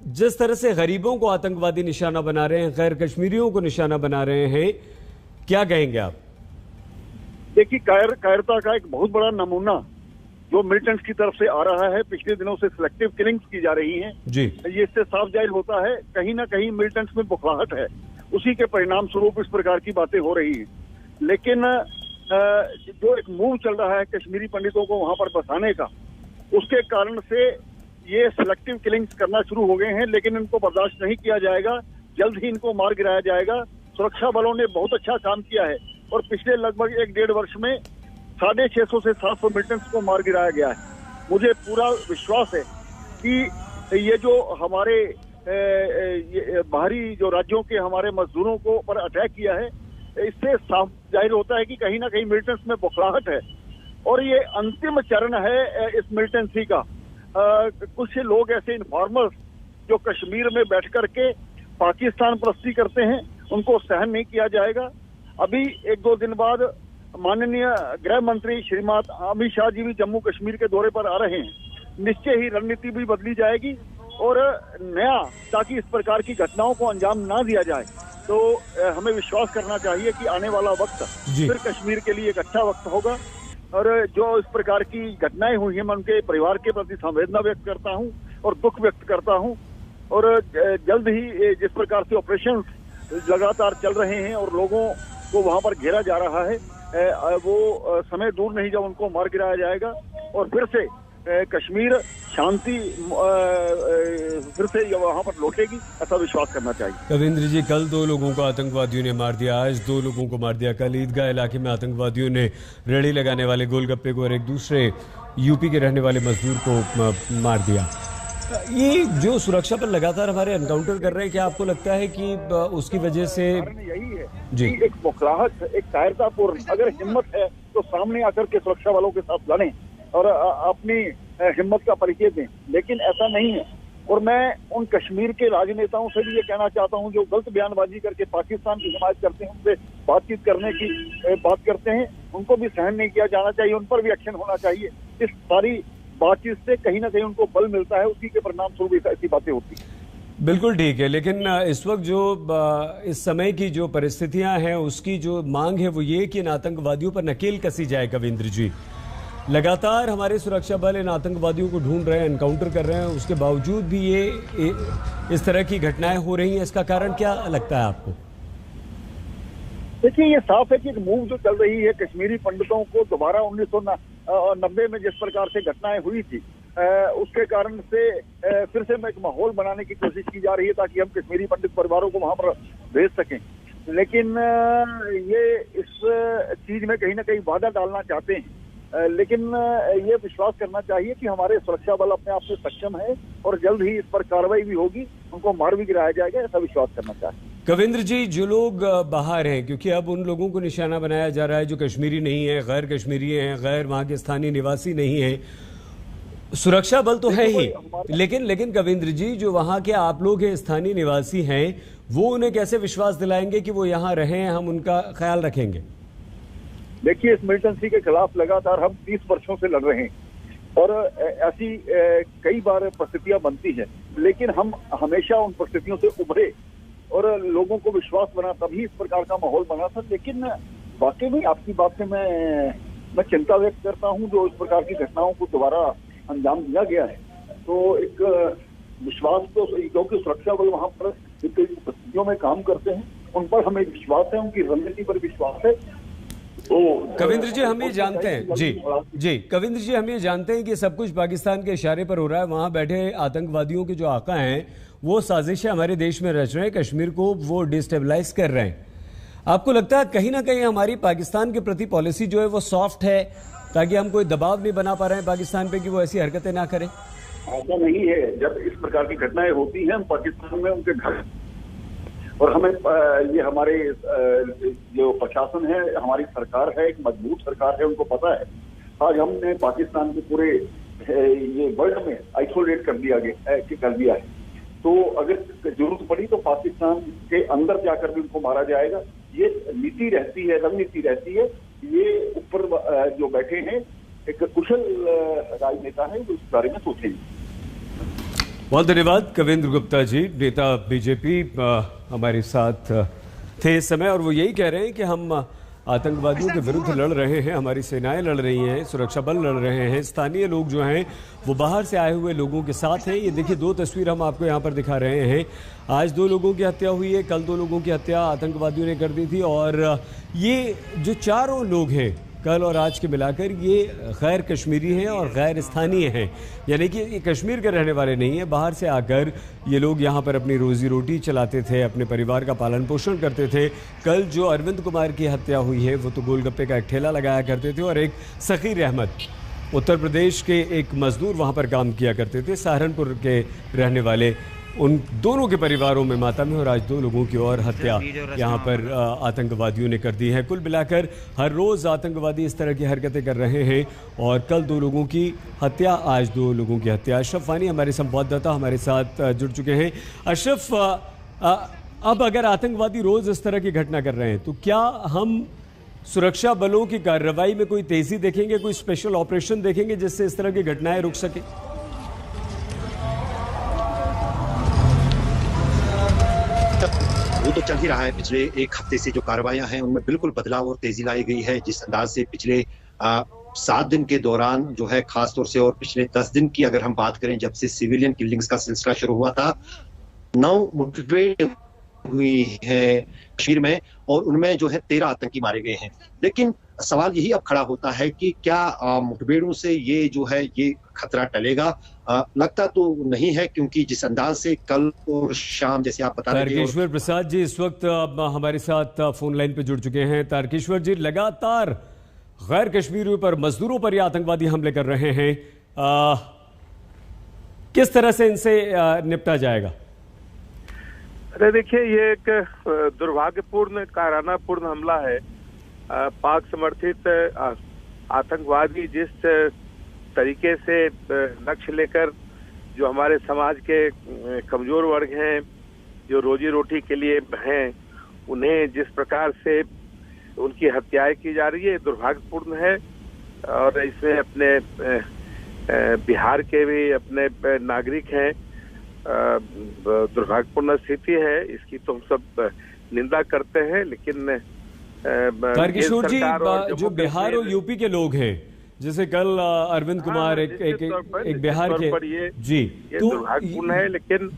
[SPEAKER 1] जिस तरह से गरीबों को आतंकवादी निशाना बना रहे हैं, गैर कश्मीरियों को निशाना बना रहे हैं, क्या कहेंगे आप?
[SPEAKER 9] देखिए, कायरता का एक बहुत बड़ा नमूना जो मिलिटेंट्स की तरफ से आ रहा है, पिछले दिनों से सिलेक्टिव किलिंग्स की जा रही हैं
[SPEAKER 1] जी।
[SPEAKER 9] ये इससे साफ जाहिर होता है कहीं ना कहीं मिलिटेंट्स में बुखलाहट है, उसी के परिणाम स्वरूप इस प्रकार की बातें हो रही हैं। लेकिन जो एक मूव चल रहा है कश्मीरी पंडितों को वहां पर बसाने का, उसके कारण से ये सिलेक्टिव किलिंग्स करना शुरू हो गए हैं, लेकिन इनको बर्दाश्त नहीं किया जाएगा, जल्द ही इनको मार गिराया जाएगा। सुरक्षा बलों ने बहुत अच्छा काम किया है और पिछले लगभग 1-1.5 वर्ष में 650 से 700 मिलिटेंट्स को मार गिराया गया है। मुझे पूरा विश्वास है कि ये जो हमारे बाहरी जो राज्यों के हमारे मजदूरों को पर अटैक किया है, इससे साफ जाहिर होता है कि कहीं ना कहीं मिलिटेंट्स में बुखलाहट है और ये अंतिम चरण है इस मिलिटेंसी का। कुछ लोग ऐसे इन्फॉर्मर्स जो कश्मीर में बैठ करके पाकिस्तान परस्ती करते हैं, उनको सहन नहीं किया जाएगा। अभी 1-2 दिन बाद माननीय गृह मंत्री श्रीमान अमित शाह जी भी जम्मू कश्मीर के दौरे पर आ रहे हैं। निश्चय ही रणनीति भी बदली जाएगी और नया, ताकि इस प्रकार की घटनाओं को अंजाम ना दिया जाए। तो हमें विश्वास करना चाहिए कि आने वाला वक्त फिर कश्मीर के लिए एक अच्छा वक्त होगा और जो इस प्रकार की घटनाएं हुई हैं, मैं उनके परिवार के प्रति संवेदना व्यक्त करता हूं और दुख व्यक्त करता हूं। और जल्द ही जिस प्रकार से ऑपरेशन लगातार चल रहे हैं और लोगों को वहां पर घेरा जा रहा है, वो समय दूर नहीं जब उनको मार गिराया जाएगा और फिर से कश्मीर शांति फिर से वहां पर लौटेगी, ऐसा विश्वास करना चाहिए।
[SPEAKER 1] कविंद्र जी, कल 2 लोगों को आतंकवादियों ने मार दिया, आज 2 लोगों को मार दिया। कल ईदगाह इलाके में आतंकवादियों ने रेहड़ी लगाने वाले गोलगप्पे को और एक दूसरे यूपी के रहने वाले मजदूर को मार दिया। ये जो सुरक्षा पर लगातार हमारे एनकाउंटर कर रहे हैं, क्या आपको लगता है कि उसकी वजह से
[SPEAKER 9] यही है
[SPEAKER 1] जी
[SPEAKER 9] कि एक बुखलाहट, एक कायरतापूर्ण, अगर हिम्मत है तो सामने आकर के सुरक्षा वालों के साथ लड़ें और अपनी हिम्मत का परिचय दें, लेकिन ऐसा नहीं है। और मैं उन कश्मीर के राजनेताओं से भी ये कहना चाहता हूं जो गलत बयानबाजी करके पाकिस्तान की हिमायत करते हैं, उनसे बातचीत करने की बात करते हैं, उनको भी सहन नहीं किया जाना चाहिए, उन पर भी एक्शन होना चाहिए। इस सारी बातचीत से कहीं ना कहीं उनको बल मिलता है, उसी के परिणाम स्वरूप ऐसी बातें होती हैं।
[SPEAKER 1] बिल्कुल ठीक है, लेकिन इस वक्त जो इस समय की जो परिस्थितियां हैं, उसकी जो मांग है वो ये कि इन आतंकवादियों पर नकेल कसी जाए। कविंद्र जी, लगातार हमारे सुरक्षा बल इन आतंकवादियों को ढूंढ रहे हैं, एनकाउंटर कर रहे हैं, उसके बावजूद भी ये इस तरह की घटनाएं हो रही हैं। इसका कारण क्या लगता है आपको?
[SPEAKER 9] देखिए, ये साफ है कि एक मूव जो चल रही है कश्मीरी पंडितों को दोबारा 1990 में जिस प्रकार से घटनाएं हुई थी, उसके कारण से फिर से एक माहौल बनाने की कोशिश की जा रही है ताकि हम कश्मीरी पंडित परिवारों को वहां पर भेज सकें। लेकिन ये इस चीज में कहीं ना कहीं बाधा डालना चाहते हैं, लेकिन ये विश्वास करना चाहिए कि हमारे सुरक्षा बल अपने आप में सक्षम है और जल्द ही इस पर कार्रवाई भी होगी, उनको मार भी गिराया जाएगा, ऐसा विश्वास करना चाहिए।
[SPEAKER 1] कविंद्र जी, जो लोग बाहर हैं, क्योंकि अब उन लोगों को निशाना बनाया जा रहा है जो कश्मीरी नहीं है, गैर कश्मीरी हैं, गैर वहाँ के स्थानीय निवासी नहीं हैं, सुरक्षा बल तो है ही, लेकिन कविंद्र जी, जो वहाँ के आप लोग हैं, स्थानीय निवासी हैं, वो उन्हें कैसे विश्वास दिलाएंगे कि वो यहाँ रहें, हम उनका ख्याल रखेंगे?
[SPEAKER 9] देखिए, इस मिलिटेंसी के खिलाफ लगातार हम 30 वर्षों से लड़ रहे हैं और ऐसी कई बार परिस्थितियां बनती हैं, लेकिन हम हमेशा उन परिस्थितियों से उभरे और लोगों को विश्वास बना, तभी इस प्रकार का माहौल बना था। लेकिन वाकई में आपकी बात से मैं चिंता व्यक्त करता हूं, जो इस प्रकार की घटनाओं को दोबारा अंजाम दिया गया है। तो एक विश्वास तो, क्योंकि सुरक्षा बल वहां पर परिस्थितियों में काम करते हैं, उन पर हमें विश्वास है, उनकी रणनीति पर विश्वास है। तो
[SPEAKER 1] कविंद्र जी हम ये जानते हैं जी कविंद्र जी हम ये जानते हैं कि सब कुछ पाकिस्तान के इशारे पर हो रहा है। वहां बैठे आतंकवादियों के जो आका हैं वो साजिशें हमारे देश में रच रहे हैं, कश्मीर को वो डिस्टेबलाइज कर रहे हैं। आपको लगता है कहीं ना कहीं हमारी पाकिस्तान के प्रति पॉलिसी जो है वो सॉफ्ट है, ताकि हम कोई दबाव नहीं बना पा रहे हैं पाकिस्तान पे कि वो ऐसी हरकतें ना करें?
[SPEAKER 9] ऐसा नहीं है। जब इस प्रकार की घटनाएं होती हैं, हम पाकिस्तान में उनके घर, और हमें ये हमारे जो प्रशासन है, हमारी सरकार है, एक मजबूत सरकार है, उनको पता है। आज हमने पाकिस्तान के पूरे ये वर्ल्ड में आइसोलेट कर दिया है। तो अगर जरूरत पड़ी तो पाकिस्तान के अंदर जाकर भी उनको मारा जाएगा। ये नीति रहती है, रणनीति रहती है। ये ऊपर जो बैठे हैं एक कुशल राजनेता है, जो इस बारे में सोचेंगे।
[SPEAKER 1] बहुत धन्यवाद कविंद्र गुप्ता जी, नेता बीजेपी हमारे साथ थे इस समय, और वो यही कह रहे हैं कि हम आतंकवादियों के विरुद्ध लड़ रहे हैं, हमारी सेनाएं लड़ रही हैं, सुरक्षा बल लड़ रहे हैं, स्थानीय लोग जो हैं वो बाहर से आए हुए लोगों के साथ हैं। ये देखिए 2 तस्वीर हम आपको यहाँ पर दिखा रहे हैं। आज 2 लोगों की हत्या हुई है, कल 2 लोगों की हत्या आतंकवादियों ने कर दी थी, और ये जो 4 लोग हैं कल और आज के मिलाकर ये गैर कश्मीरी हैं और गैर स्थानीय हैं, यानी कि ये कश्मीर के रहने वाले नहीं हैं। बाहर से आकर ये लोग यहाँ पर अपनी रोजी रोटी चलाते थे, अपने परिवार का पालन पोषण करते थे। कल जो अरविंद कुमार की हत्या हुई है वो तो गोलगप्पे का एक ठेला लगाया करते थे, और एक सखीर अहमद उत्तर प्रदेश के एक मजदूर वहाँ पर काम किया करते थे, सहारनपुर के रहने वाले। उन दोनों के परिवारों में मातम है, और आज 2 लोगों की और हत्या यहाँ पर आतंकवादियों ने कर दी है। कुल मिलाकर हर रोज़ आतंकवादी इस तरह की हरकतें कर रहे हैं, और कल 2 लोगों की हत्या, आज 2 लोगों की हत्या। अशरफ वानी हमारे संवाददाता हमारे साथ जुड़ चुके हैं। अशरफ, अब अगर आतंकवादी रोज़ इस तरह की घटना कर रहे हैं तो क्या हम सुरक्षा बलों की कार्रवाई में कोई तेज़ी देखेंगे, कोई स्पेशल ऑपरेशन देखेंगे जिससे इस तरह की घटनाएं रुक सके?
[SPEAKER 2] वो तो चल ही रहा है। पिछले 1 हफ्ते से जो कार्रवाइयां हैं उनमें बिल्कुल बदलाव और तेजी लाई गई है। जिस अंदाज से पिछले 7 दिन के दौरान जो है, खासतौर से, और पिछले 10 दिन की अगर हम बात करें, जब से सिविलियन किलिंग्स का सिलसिला शुरू हुआ था, 9 मुठभेड़ हुई है कश्मीर में, और उनमें जो है 13 आतंकी मारे गए हैं। लेकिन सवाल यही अब खड़ा होता है कि क्या मुठभेड़ों से ये जो है ये खतरा टलेगा? लगता तो नहीं है, क्योंकि जिस अंदाज से कल और शाम, जैसे आप बता रहे थे,
[SPEAKER 1] तारकेश्वर प्रसाद जी इस वक्त हमारे साथ फोन लाइन पे जुड़ चुके हैं। तारकेश्वर जी, लगातार गैर कश्मीरियों पर, मजदूरों पर ये आतंकवादी हमले कर रहे हैं, किस तरह से इनसे निपटा जाएगा?
[SPEAKER 10] अरे देखिए, ये एक दुर्भाग्यपूर्ण, कायरानापूर्ण हमला है। पाक समर्थित आतंकवादी जिस तरीके से लक्ष्य लेकर जो हमारे समाज के कमजोर वर्ग हैं, जो रोजी रोटी के लिए हैं, उन्हें जिस प्रकार से उनकी हत्याएं की जा रही है, दुर्भाग्यपूर्ण है। और इसमें अपने बिहार के भी अपने नागरिक हैं। दुर्भाग्यपूर्ण स्थिति है, इसकी तो हम सब निंदा करते हैं। लेकिन
[SPEAKER 1] तारकेश्वर जी, जो बिहार और यूपी के लोग हैं, जैसे कल अरविंद कुमार एक बिहार के,
[SPEAKER 10] ये दुर्भाग्यपूर्ण है। लेकिन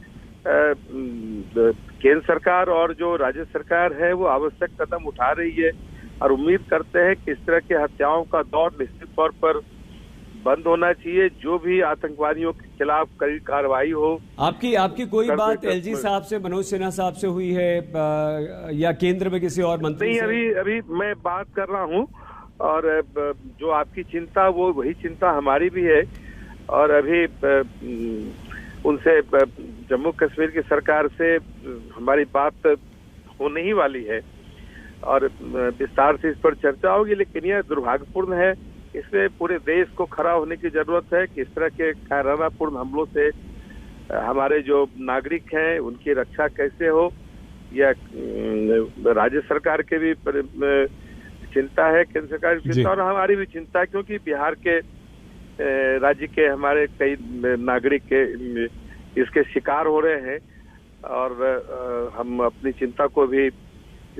[SPEAKER 10] केंद्र सरकार और जो राज्य सरकार है वो आवश्यक कदम उठा रही है, और उम्मीद करते हैं कि इस तरह की हत्याओं का दौर निश्चित तौर पर बंद होना चाहिए। जो भी आतंकवादियों के खिलाफ कड़ी कार्रवाई हो।
[SPEAKER 1] आपकी कोई बात एलजी साहब से, मनोज सिन्हा साहब से हुई है या केंद्र में किसी और मंत्री से?
[SPEAKER 10] नहीं, अभी मैं बात कर रहा हूँ, और जो आपकी चिंता वो वही चिंता हमारी भी है। और अभी उनसे, जम्मू कश्मीर की सरकार से हमारी बात होने ही वाली है, और विस्तार से इस पर चर्चा होगी। लेकिन यह दुर्भाग्यपूर्ण है, इसमें पूरे देश को खड़ा होने की जरूरत है कि इस तरह के कायरानापूर्ण हमलों से हमारे जो नागरिक हैं उनकी रक्षा कैसे हो। यह राज्य सरकार के भी चिंता है, केंद्र सरकार की चिंता, और हमारी भी चिंता है, क्योंकि बिहार के राज्य के हमारे कई नागरिक इसके शिकार हो रहे हैं। और हम अपनी चिंता को भी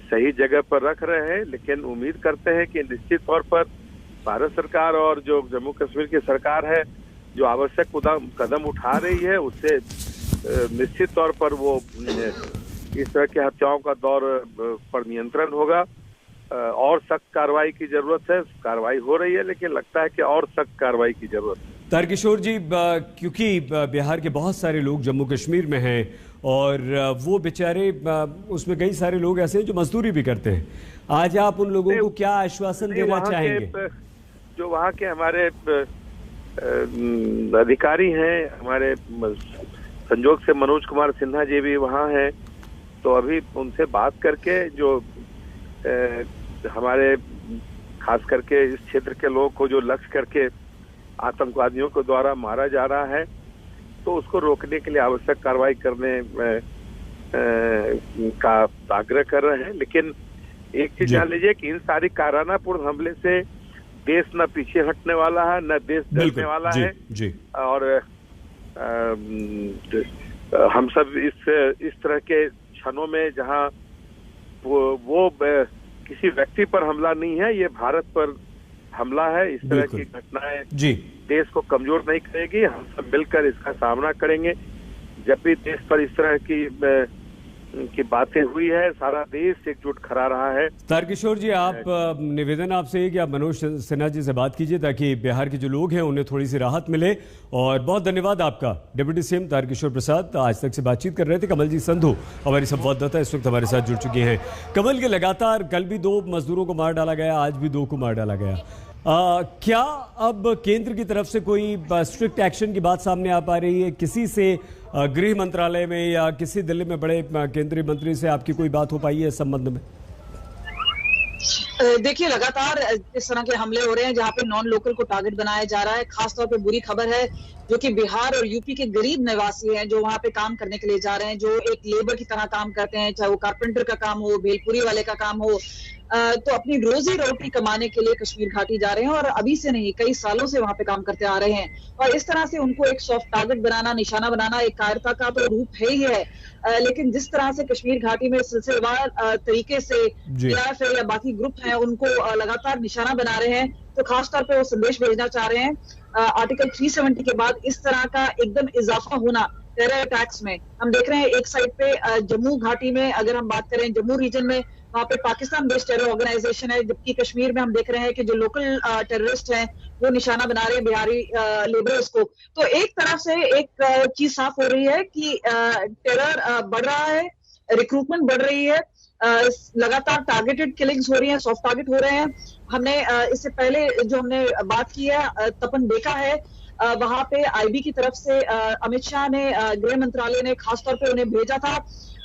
[SPEAKER 10] सही जगह पर रख रहे हैं, लेकिन उम्मीद करते हैं कि निश्चित तौर पर भारत सरकार और जो जम्मू कश्मीर की सरकार है जो आवश्यक कदम उठा रही है उससे निश्चित तौर पर वो इस तरह की हत्याओं का दौर पर नियंत्रण होगा। और सख्त कार्रवाई की जरूरत है, कार्रवाई हो रही है, लेकिन लगता है कि और सख्त कार्रवाई की जरूरत है।
[SPEAKER 1] तारकिशोर जी, क्योंकि बिहार के बहुत सारे लोग जम्मू कश्मीर में हैं और वो बेचारे उसमें कई सारे लोग ऐसे हैं जो मजदूरी भी करते हैं, आज आप उन लोगों को क्या आश्वासन देना चाहेंगे?
[SPEAKER 10] जो वहाँ के हमारे अधिकारी हैं, हमारे संजोग से मनोज कुमार सिन्हा जी भी वहाँ हैं, तो अभी उनसे बात करके जो हमारे खास करके इस क्षेत्र के लोगों को जो लक्ष्य करके आतंकवादियों के द्वारा मारा जा रहा है, तो उसको रोकने के लिए आवश्यक कार्रवाई करने का आग्रह कर रहे हैं। लेकिन एक चीज जान लीजिए कि इन सारी कायरानापूर्ण हमले से देश न पीछे हटने वाला है, न देश डरने वाला है। और हम सब इस तरह के क्षणों में जहां वो किसी व्यक्ति पर हमला नहीं है, ये भारत पर हमला है। इस तरह की घटनाएं देश को कमजोर नहीं करेगी, हम सब मिलकर इसका सामना करेंगे। जब भी देश पर इस तरह की बातें हुई है, सारा देश एकजुट खड़ा रहा है।
[SPEAKER 1] तारकिशोर जी, आप निवेदन आपसे है कि आप मनोज सिन्हा जी से बात कीजिए ताकि बिहार के जो लोग हैं उन्हें थोड़ी सी राहत मिले। और बहुत धन्यवाद आपका। डिप्टी सीएम तारकिशोर प्रसाद आज तक से बातचीत कर रहे थे। कमलजीत संधू हमारी संवाददाता इस वक्त हमारे साथ जुड़ चुकी हैं। कमल के लगातार कल भी 2 मजदूरों को मार डाला गया, आज भी 2 को मार डाला गया। क्या अब केंद्र की तरफ से कोई स्ट्रिक्ट एक्शन की बात सामने आ पा रही है? किसी से गृह मंत्रालय में या किसी दिल्ली में बड़े केंद्रीय मंत्री से आपकी कोई बात हो पाई है इस संबंध में?
[SPEAKER 11] देखिए, लगातार इस तरह के हमले हो रहे हैं जहां पे नॉन लोकल को टारगेट बनाया जा रहा है। खासतौर पे बुरी खबर है जो कि बिहार और यूपी के गरीब निवासी हैं जो वहां पे काम करने के लिए जा रहे हैं, जो एक लेबर की तरह काम करते हैं, चाहे वो कारपेंटर का काम हो, भेलपुरी वाले का काम हो, तो अपनी रोजी रोटी कमाने के लिए कश्मीर घाटी जा रहे हैं और अभी से नहीं, कई सालों से वहां पे काम करते आ रहे हैं। और इस तरह से उनको एक सॉफ्ट टारगेट बनाना, निशाना बनाना एक कायरता का तो रूप है ही है। लेकिन जिस तरह से कश्मीर घाटी में सिलसिलेवार तरीके से PIF या बाकी ग्रुप हैं उनको लगातार निशाना बना रहे हैं, तो खासतौर पे वो संदेश भेजना चाह रहे हैं। आर्टिकल 370 के बाद इस तरह का एकदम इजाफा होना टेरर अटैक्स में हम देख रहे हैं। एक साइड पे जम्मू घाटी में अगर हम बात करें, जम्मू रीजन में वहाँ पे पाकिस्तान बेस्ड टेरर ऑर्गेनाइजेशन है, जबकि कश्मीर में हम देख रहे हैं कि जो लोकल टेररिस्ट हैं वो निशाना बना रहे हैं बिहारी लेबरर्स को। तो एक तरफ से एक चीज साफ हो रही है कि टेरर बढ़ रहा है, रिक्रूटमेंट बढ़ रही है, लगातार टारगेटेड किलिंग्स हो रही हैं, सॉफ्ट टारगेट हो रहे हैं। हमने इससे पहले जो हमने बात की है तपन देखा है, वहां पे IB की तरफ से अमित शाह ने, गृह मंत्रालय ने खासतौर पे उन्हें भेजा था।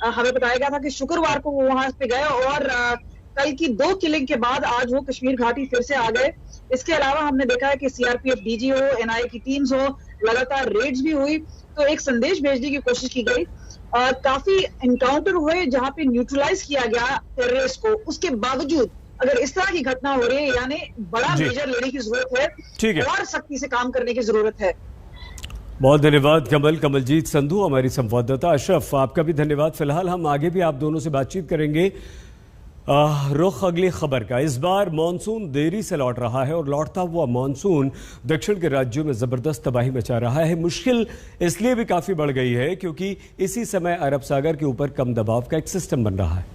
[SPEAKER 11] हमें बताया गया था कि शुक्रवार को वो वहां पे गए और कल की 2 किलिंग के बाद आज वो कश्मीर घाटी फिर से आ गए। इसके अलावा हमने देखा है कि CRPF DG हो, NIA की टीम्स हो, लगातार रेड्स भी हुई, तो एक संदेश भेजने की कोशिश की गई। काफी एनकाउंटर हुए जहां पे न्यूट्रलाइज किया गया टेररिस्ट को। उसके बावजूद अगर इस तरह की घटना हो रही है, यानी बड़ा मेजर लेने की जरूरत है और सख्ती से काम करने की जरूरत है।
[SPEAKER 1] बहुत धन्यवाद कमलजीत संधू हमारी संवाददाता। अशरफ, आपका भी धन्यवाद। फिलहाल हम आगे भी आप दोनों से बातचीत करेंगे। रुख अगली खबर का। इस बार मानसून देरी से लौट रहा है और लौटता हुआ मानसून दक्षिण के राज्यों में जबरदस्त तबाही मचा रहा है। मुश्किल इसलिए भी काफी बढ़ गई है क्योंकि इसी समय अरब सागर के ऊपर कम दबाव का एक सिस्टम बन रहा है।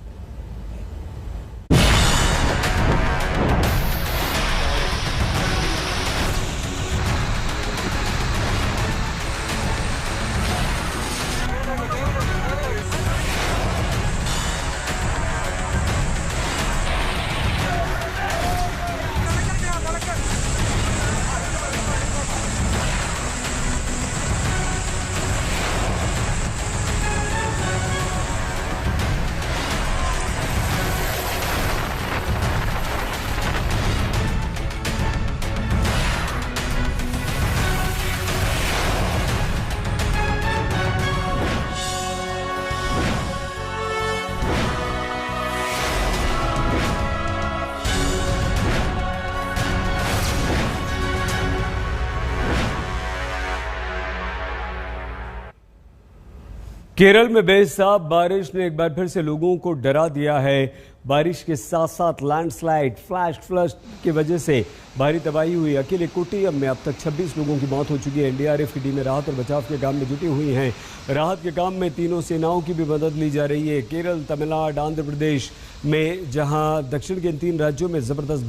[SPEAKER 1] केरल में बेहिसाब बारिश ने एक बार फिर से लोगों को डरा दिया है। बारिश के साथ साथ लैंडस्लाइड, फ्लैश फ्लड की वजह से भारी तबाही हुई। अकेले कोट्टयम में अब तक 26 लोगों की मौत हो चुकी है। एनडीआरएफ की टीमें राहत और बचाव के काम में जुटी हुई हैं। राहत के काम में तीनों सेनाओं की भी मदद ली जा रही है। केरल, तमिलनाडु, आंध्र प्रदेश में जहां दक्षिण के इन 3 राज्यों में ज़बरदस्त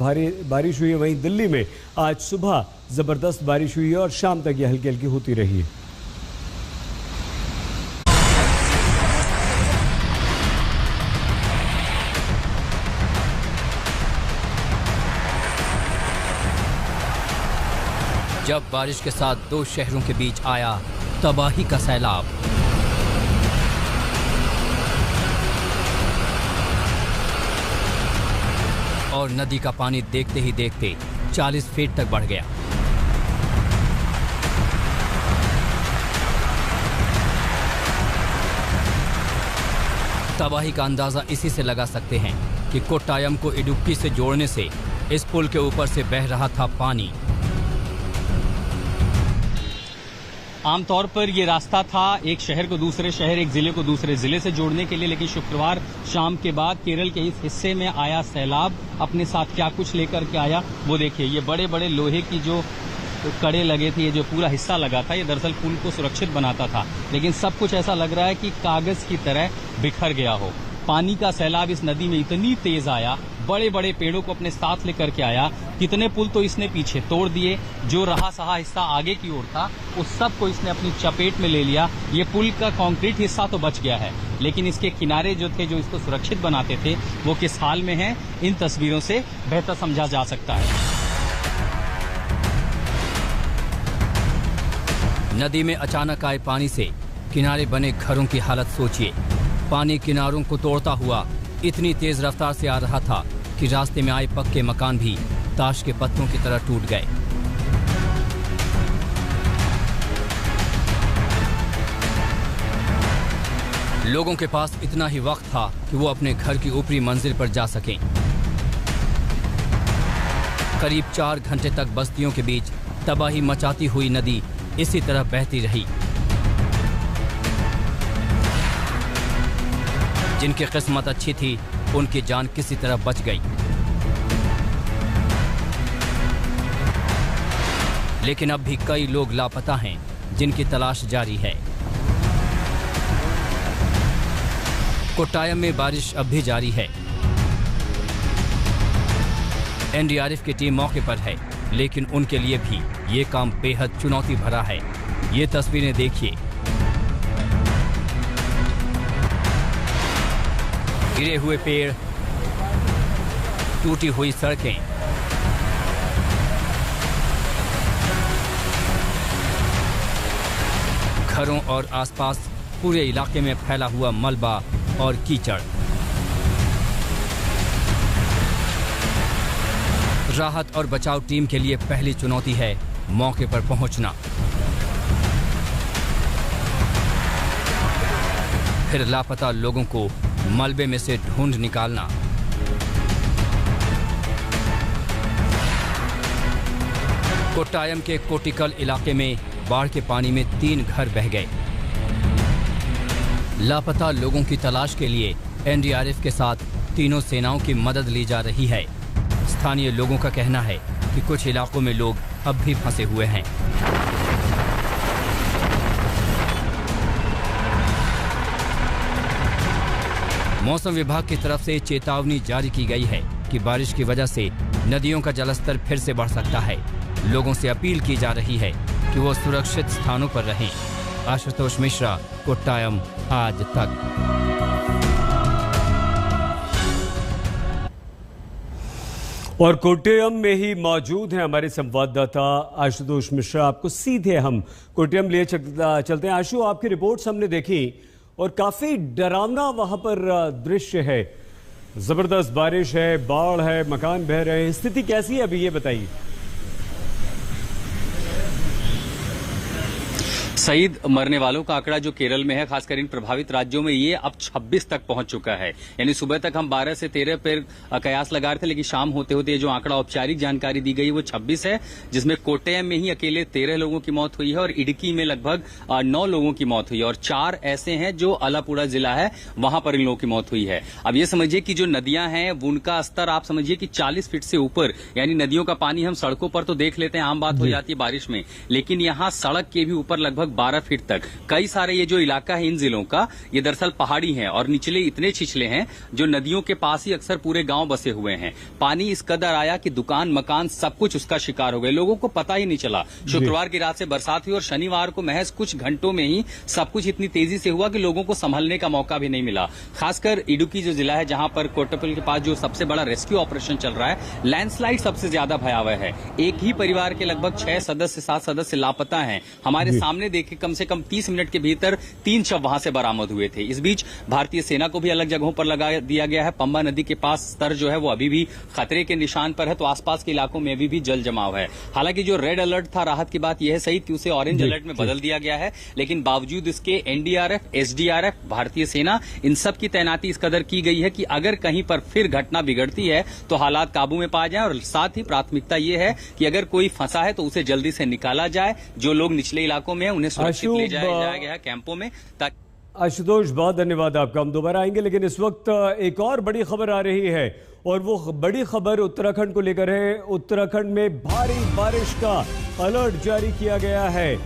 [SPEAKER 1] बारिश हुई है, वहीं दिल्ली में आज सुबह ज़बरदस्त बारिश हुई है और शाम तक ये हल्की हल्की होती रही है।
[SPEAKER 12] जब बारिश के साथ 2 शहरों के बीच आया तबाही का सैलाब, और नदी का पानी देखते ही देखते 40 फीट तक बढ़ गया। तबाही का अंदाजा इसी से लगा सकते हैं कि कोट्टायम को इडुक्की से जोड़ने से इस पुल के ऊपर से बह रहा था पानी।
[SPEAKER 13] आमतौर पर ये रास्ता था एक शहर को दूसरे शहर, एक जिले को दूसरे जिले से जोड़ने के लिए, लेकिन शुक्रवार शाम के बाद केरल के इस हिस्से में आया सैलाब अपने साथ क्या कुछ लेकर के आया वो देखिए। ये बड़े बड़े लोहे की जो कड़े लगे थे, ये जो पूरा हिस्सा लगा था, ये दरअसल पुल को सुरक्षित बनाता था, लेकिन सब कुछ ऐसा लग रहा है कि कागज की तरह बिखर गया हो। पानी का सैलाब इस नदी में इतनी तेज आया, बड़े बड़े पेड़ों को अपने साथ लेकर के आया। कितने पुल तो इसने पीछे तोड़ दिए, जो रहा सहा हिस्सा आगे की ओर था उस सब को इसने अपनी चपेट में ले लिया। ये पुल का कंक्रीट हिस्सा तो बच गया है, लेकिन इसके किनारे जो थे, जो इसको सुरक्षित बनाते थे, वो किस हाल में हैं, इन तस्वीरों से बेहतर समझा जा सकता है।
[SPEAKER 12] नदी में अचानक आए पानी से किनारे बने घरों की हालत सोचिए। पानी किनारों को तोड़ता हुआ इतनी तेज रफ्तार से आ रहा था कि रास्ते में आए पक्के मकान भी ताश के पत्तों की तरह टूट गए। लोगों के पास इतना ही वक्त था कि वो अपने घर की ऊपरी मंजिल पर जा सकें। करीब 4 घंटे तक बस्तियों के बीच तबाही मचाती हुई नदी इसी तरह बहती रही। जिनकी किस्मत अच्छी थी उनकी जान किसी तरह बच गई, लेकिन अब भी कई लोग लापता हैं जिनकी तलाश जारी है। कोट्टायम में बारिश अब भी जारी है। एनडीआरएफ की टीम मौके पर है, लेकिन उनके लिए भी ये काम बेहद चुनौती भरा है। ये तस्वीरें देखिए। गिरे हुए पेड़, टूटी हुई सड़कें, घरों और आसपास पूरे इलाके में फैला हुआ मलबा और कीचड़। राहत और बचाव टीम के लिए पहली चुनौती है मौके पर पहुंचना, फिर लापता लोगों को मलबे में से ढूंढ निकालना। कोट्टायम के कोटिकल इलाके में बाढ़ के पानी में 3 घर बह गए। लापता लोगों की तलाश के लिए एनडीआरएफ के साथ तीनों सेनाओं की मदद ली जा रही है। स्थानीय लोगों का कहना है कि कुछ इलाकों में लोग अब भी फंसे हुए हैं। मौसम विभाग की तरफ से चेतावनी जारी की गई है कि बारिश की वजह से नदियों का जलस्तर फिर से बढ़ सकता है। लोगों से अपील की जा रही है कि वो सुरक्षित स्थानों पर रहें। आशुतोष मिश्रा, कोट्टायम आज तक।
[SPEAKER 1] और कोट्टयम में ही मौजूद हैं हमारे संवाददाता आशुतोष मिश्रा। आपको सीधे हम कोट्टयम लिए चलते हैं। आशु, आपकी रिपोर्ट्स हमने देखी और काफी डरावना वहां पर दृश्य है। जबरदस्त बारिश है, बाढ़ है, मकान बह रहे हैं। स्थिति कैसी है अभी, ये बताइए।
[SPEAKER 13] सईद, मरने वालों का आंकड़ा जो केरल में है, खासकर इन प्रभावित राज्यों में, ये अब 26 तक पहुंच चुका है। यानी सुबह तक हम 12 से 13 पर कयास लगा रहे थे, लेकिन शाम होते होते ये जो आंकड़ा औपचारिक जानकारी दी गई वो 26 है, जिसमें कोट्टयम में ही अकेले 13 लोगों की मौत हुई है और इडुक्की में लगभग 9 लोगों की मौत हुई है और 4 ऐसे हैं जो अलापुड़ा जिला है वहां पर इन लोगों की मौत हुई है। अब ये समझिए कि जो नदियां हैं उनका स्तर आप समझिए कि 40 फीट से ऊपर, यानी नदियों का पानी हम सड़कों पर तो देख लेते हैं, आम बात हो जाती है बारिश में, लेकिन यहाँ सड़क के भी ऊपर लगभग 12 फीट तक। कई सारे ये जो इलाका है इन जिलों का, ये दरअसल पहाड़ी है और निचले इतने छिछले हैं जो नदियों के पास ही अक्सर पूरे गांव बसे हुए हैं। पानी इस कदर आया कि दुकान मकान सब कुछ उसका शिकार हो गए, लोगों को पता ही नहीं चला। शुक्रवार की रात से बरसात हुई और शनिवार को महज कुछ घंटों में ही सब कुछ इतनी तेजी से हुआ कि लोगों को संभलने का मौका भी नहीं मिला। खासकर इडुक्की जो जिला है, जहां पर कोट्टपल्ली के पास जो सबसे बड़ा रेस्क्यू ऑपरेशन चल रहा है, लैंडस्लाइड सबसे ज्यादा भयावह है। एक ही परिवार के लगभग 6 सदस्य 7 सदस्य लापता हैं। हमारे सामने देखे कम से कम 30 मिनट के भीतर 3 शव वहां से बरामद हुए थे। इस बीच भारतीय सेना को भी अलग जगहों पर लगा दिया गया है। पंबा नदी के पास स्तर जो है वो अभी भी खतरे के निशान पर है, तो आसपास के इलाकों में अभी भी जल जमाव है। हालांकि जो रेड अलर्ट था, राहत की बात यह है सही कि उसे ऑरेंज अलर्ट में बदल दिया गया है, लेकिन बावजूद इसके एनडीआरएफ, एसडीआरएफ, भारतीय सेना, इन सब की तैनाती इस कदर की गई है कि अगर कहीं पर फिर घटना बिगड़ती है तो हालात काबू में पाए जाए। और साथ ही प्राथमिकता ये है कि अगर कोई फंसा है तो उसे जल्दी से निकाला जाए। जो लोग निचले इलाकों में हैं उन्हें सुरक्षित ले जाया गया है कैंपों में।
[SPEAKER 1] आशुतोष, बहुत धन्यवाद आपका। हम दोबारा आएंगे, लेकिन इस वक्त एक और बड़ी खबर आ रही है और वो बड़ी खबर उत्तराखंड को लेकर है। उत्तराखंड में भारी बारिश का अलर्ट जारी किया गया है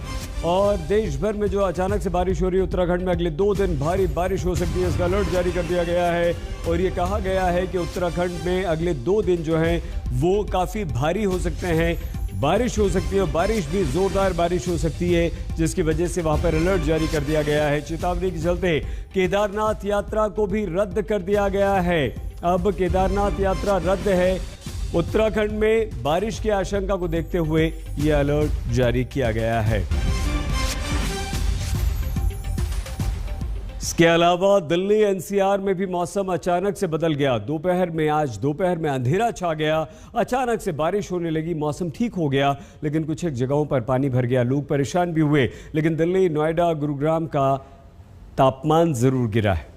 [SPEAKER 1] और देश भर में जो अचानक से बारिश हो रही है, उत्तराखंड में अगले 2 दिन भारी बारिश हो सकती है, इसका अलर्ट जारी कर दिया गया है। और ये कहा गया है कि उत्तराखंड में अगले 2 दिन जो हैं वो काफ़ी भारी हो सकते हैं, बारिश हो सकती है और बारिश भी जोरदार बारिश हो सकती है, जिसकी वजह से वहां पर अलर्ट जारी कर दिया गया है। चेतावनी के चलते केदारनाथ यात्रा को भी रद्द कर दिया गया है। अब केदारनाथ यात्रा रद्द है। उत्तराखंड में बारिश की आशंका को देखते हुए यह अलर्ट जारी किया गया है। इसके अलावा दिल्ली एनसीआर में भी मौसम अचानक से बदल गया। आज दोपहर में अंधेरा छा गया, अचानक से बारिश होने लगी, मौसम ठीक हो गया, लेकिन कुछ एक जगहों पर पानी भर गया, लोग परेशान भी हुए। लेकिन दिल्ली, नोएडा, गुरुग्राम का तापमान जरूर गिरा है।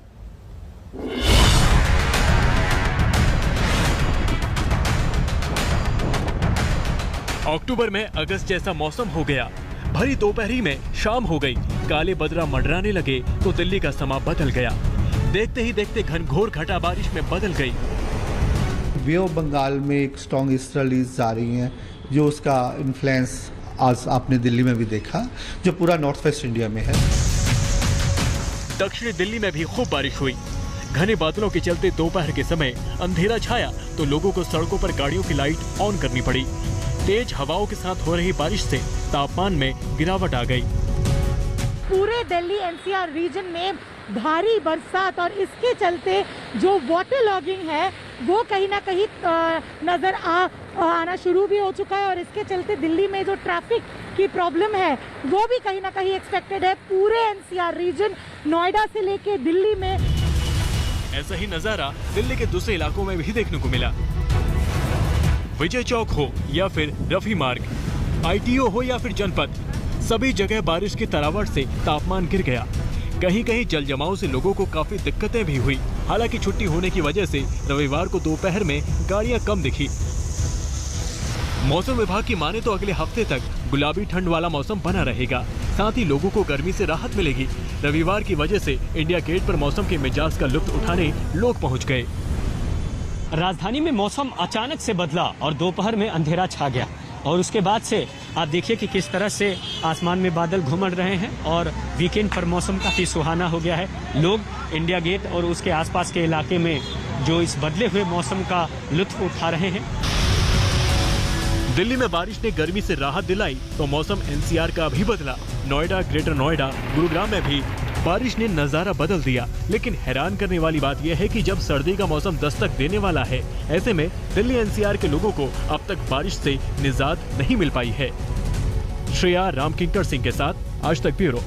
[SPEAKER 14] अक्टूबर में अगस्त जैसा मौसम हो गया। भरी दोपहरी में शाम हो गई, काले बदरा मंडराने लगे तो दिल्ली का समा बदल गया। देखते ही देखते घनघोर घटा बारिश में बदल गई।
[SPEAKER 15] बे ऑफ बंगाल में एक स्ट्रॉन्ग ईस्टर्लीज जा रही हैं, जो उसका इन्फ्लुएंस आज आपने दिल्ली में भी देखा, जो पूरा नॉर्थ वेस्ट इंडिया में है।
[SPEAKER 14] दक्षिणी दिल्ली में भी खूब बारिश हुई। घने बादलों के चलते दोपहर के समय अंधेरा छाया तो लोगों को सड़कों पर गाड़ियों की लाइट ऑन करनी पड़ी। तेज हवाओं के साथ हो रही बारिश से तापमान में गिरावट आ गई।
[SPEAKER 16] पूरे दिल्ली एनसीआर रीजन में भारी बरसात और इसके चलते जो वाटर लॉगिंग है वो कहीं ना कहीं नजर आना शुरू भी हो चुका है और इसके चलते दिल्ली में जो ट्रैफिक की प्रॉब्लम है वो भी कहीं ना कहीं एक्सपेक्टेड है। पूरे एनसीआर रीजन, नोएडा से लेके दिल्ली में
[SPEAKER 14] ऐसा ही नजारा दिल्ली के दूसरे इलाकों में भी देखने को मिला। विजय चौक हो या फिर रफी मार्ग, आईटीओ हो या फिर जनपद, सभी जगह बारिश की तरावट से तापमान गिर गया। कहीं कहीं जल जमाव से लोगों को काफी दिक्कतें भी हुई। हालांकि छुट्टी होने की वजह से रविवार को दोपहर में गाड़ियां कम दिखी। मौसम विभाग की माने तो अगले हफ्ते तक गुलाबी ठंड वाला मौसम बना रहेगा, साथ ही लोगों को गर्मी से राहत मिलेगी। रविवार की वजह से इंडिया गेट पर मौसम के मिजाज का लुत्फ उठाने लोग पहुँच गए।
[SPEAKER 13] राजधानी में मौसम अचानक से बदला और दोपहर में अंधेरा छा गया और उसके बाद से आप देखिए कि किस तरह से आसमान में बादल घुमड़ रहे हैं और वीकेंड पर मौसम काफी सुहाना हो गया है। लोग इंडिया गेट और उसके आसपास के इलाके में जो इस बदले हुए मौसम का लुत्फ उठा रहे हैं।
[SPEAKER 14] दिल्ली में बारिश ने गर्मी से राहत दिलाई तो मौसम एनसीआर का भी बदला। नोएडा, ग्रेटर नोएडा, गुरुग्राम में भी बारिश ने नजारा बदल दिया। लेकिन हैरान करने वाली बात यह है कि जब सर्दी का मौसम दस्तक देने वाला है, ऐसे में दिल्ली एनसीआर के लोगों को अब तक बारिश से निजात नहीं मिल पाई है। श्रेया रामकिंकर सिंह के साथ आज तक ब्यूरो।